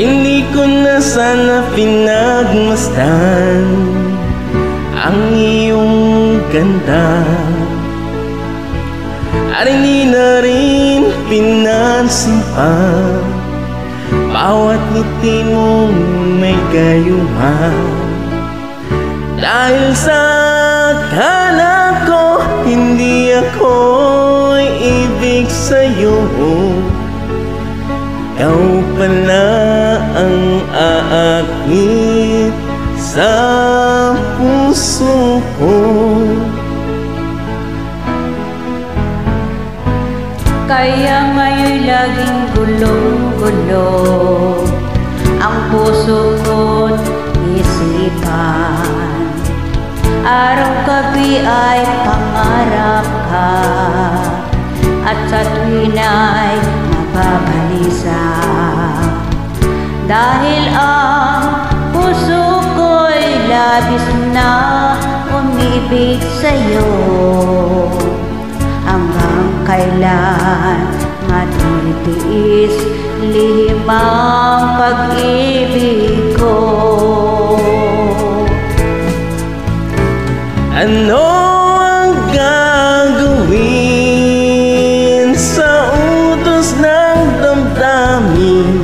Hindi ko na sana pinagmasdan ang iyong ganda, at hindi na rin pinansin pa bawat ngiti mong may gayuma. Dahil sa akala ko hindi ako'y ibig sa'yo, ikaw pala ang aakit sa puso ko. Kaya ngayon laging gulong-gulo ang puso ko't isipan. Araw-gabi ay pangarap ka, at sa tuwin ay nababalisa. Dahil ang puso ko'y labis na umibig sa'yo, hanggang kailan matitiis lihim ang pag-ibig ko. Ano ang gagawin sa utos ng damdamin?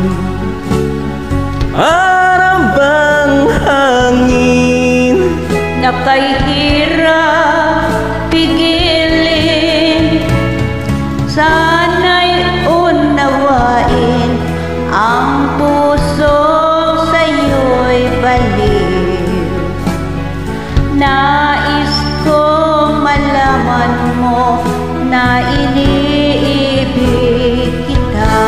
Para bang hangin nakahirap pigilin, sana'y unawain ang puso sa'yo'y baliw. Nais ko malaman mo na iniibig kita.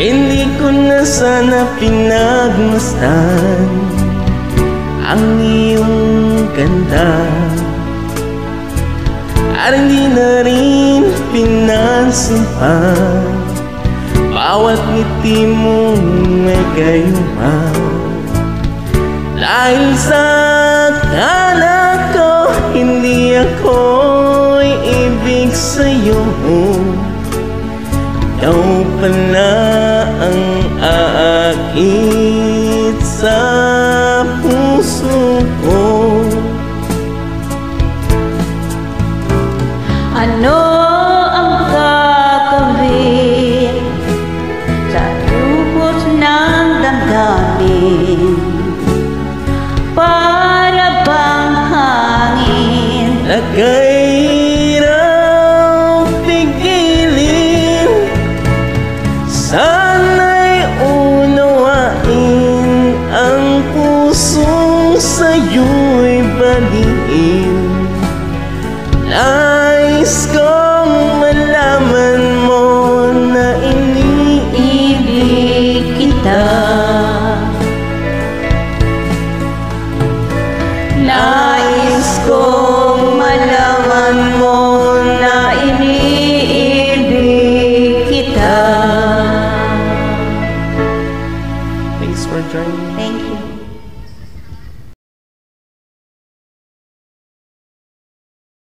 Hindi ko na sana pinagmasdan ang iyong ganda, at hindi na rin pinansin pa bawat ngiti mong may gayuma. Dahil sa akala ko hindi ako'y ibig sa'yo, ikaw pala ang aakit sa puso ko. Ano ang gagawin sa lubos ng damdamin? Para bang hangin Nagkahirap pigilin, sana'y unawain ang pusong sa'yo'y baliw. Nais kong malaman mo na iniibig kita.